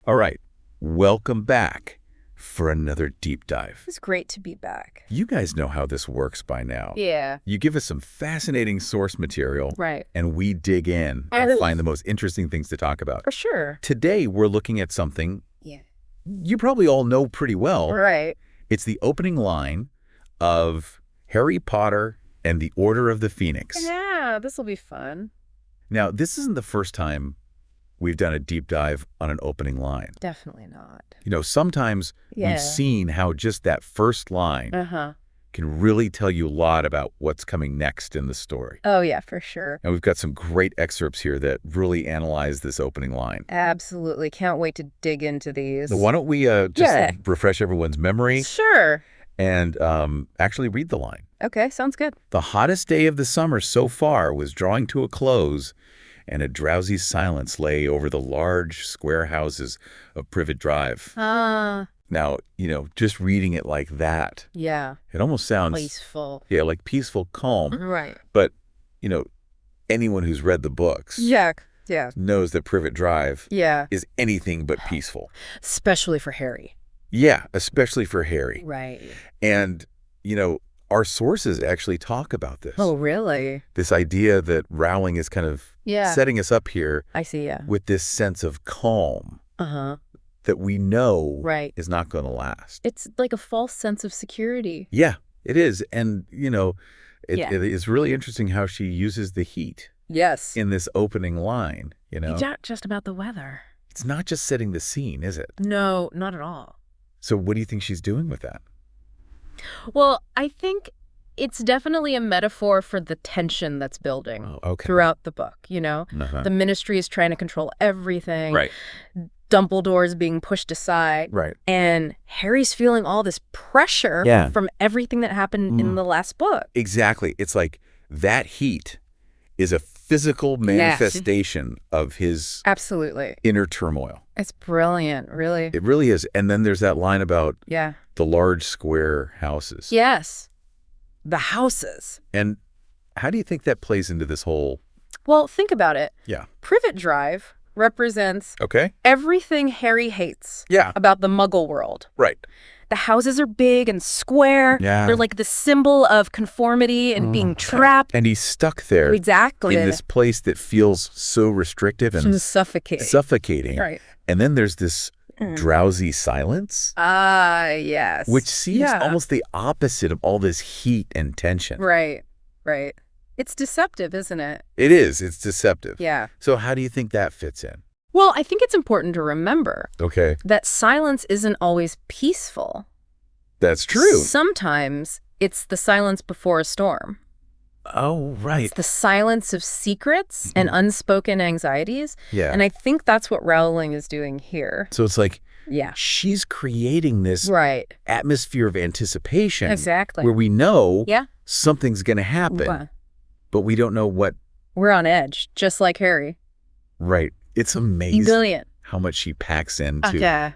All right, welcome back for another deep dive. It's great to be back. You guys know how this works by now. Yeah. You give us some fascinating source material, Right. and we dig in and find the most interesting things to talk about. For sure. Today, we're looking at something Yeah. you probably all know pretty well. Right. It's the opening line of Harry Potter and the Order of the Phoenix. Yeah, this will be fun. Now, this isn't the first time we've done a deep dive on an opening line. Definitely not. You know, sometimes Yeah. we've seen how just that first line Uh-huh. can really tell you a lot about what's coming next in the story. Oh, yeah, for sure. And we've got some great excerpts here that really analyze this opening line. Absolutely. Can't wait to dig into these. So why don't we just Yeah. refresh everyone's memory Sure. and actually read the line. Okay, sounds good. The hottest day of the summer so far was drawing to a close, and a drowsy silence lay over the large square houses of Privet Drive. Now, you know, just reading it like that, Yeah. it almost sounds, Peaceful. yeah, like peaceful, calm. Right. But, you know, anyone who's read the books Yeah. Yeah. knows that Privet Drive Yeah. is anything but peaceful. Especially for Harry. Yeah, especially for Harry. Right. And, you know, our sources actually talk about this. Oh, really? This idea that Rowling is kind of Yeah. setting us up here I see, yeah. with this sense of calm Uh-huh. that we know Right. is not going to last. It's like a false sense of security. Yeah, it is. And, you know, Yeah. it is really interesting how she uses the heat Yes. in this opening line, you know? It's not just about the weather. It's not just setting the scene, is it? No, not at all. So what do you think she's doing with that? Well, I think it's definitely a metaphor for the tension that's building Oh, okay. throughout the book, you know? Uh-huh. The ministry is trying to control everything. Right, Dumbledore's being pushed aside. right. And Harry's feeling all this pressure Yeah. from everything that happened in the last book. Exactly. It's like that heat is a physical manifestation of his Absolutely. inner turmoil. It's brilliant, really. It really is. And then there's that line about Yeah. the large square houses. Yes. The houses. And how do you think that plays into this whole... Well, think about it. Yeah. Privet Drive represents Okay. everything Harry hates Yeah. about the Muggle world. Right. The houses are big and square. Yeah. They're like the symbol of conformity and being trapped. And he's stuck there Exactly. in this place that feels so restrictive and Suffocating. suffocating. Right. And then there's this drowsy silence, Yes. which seems Yeah. almost the opposite of all this heat and tension. Right. Right. It's deceptive, isn't it? It is. It's deceptive. Yeah. So how do you think that fits in? Well, I think it's important to remember Okay. that silence isn't always peaceful. That's true. Sometimes it's the silence before a storm. Oh, right. It's the silence of secrets and unspoken anxieties. Yeah. And I think that's what Rowling is doing here. So it's like Yeah. she's creating this Right. atmosphere of anticipation Exactly. where we know Yeah. something's going to happen, Well, but we don't know what. we're on edge, just like Harry. Right. It's amazing Brilliant. how much she packs into Okay.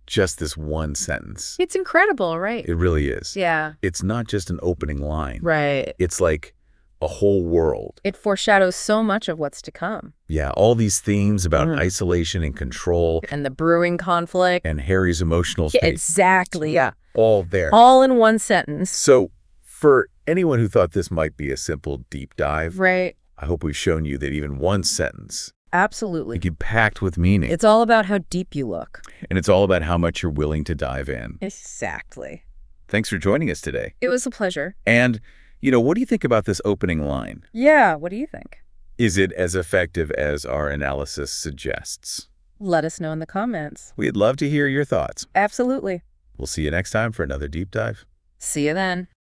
just this one sentence. It's incredible, right? It really is. Yeah. It's not just an opening line. Right. It's like a whole world. It foreshadows so much of what's to come. Yeah, all these themes about Mhm. isolation and control And the brewing conflict. and Harry's emotional Yeah, state, exactly. Yeah. all there. All in one sentence. So for anyone who thought this might be a simple deep dive, Right. I hope we've shown you that even one sentence Absolutely. can be packed with meaning. It's all about how deep you look. And it's all about how much you're willing to dive in. Exactly. Thanks for joining us today. It was a pleasure. And, you know, what do you think about this opening line? Yeah. What do you think? Is it as effective as our analysis suggests? Let us know in the comments. We'd love to hear your thoughts. Absolutely. We'll see you next time for another deep dive. See you then.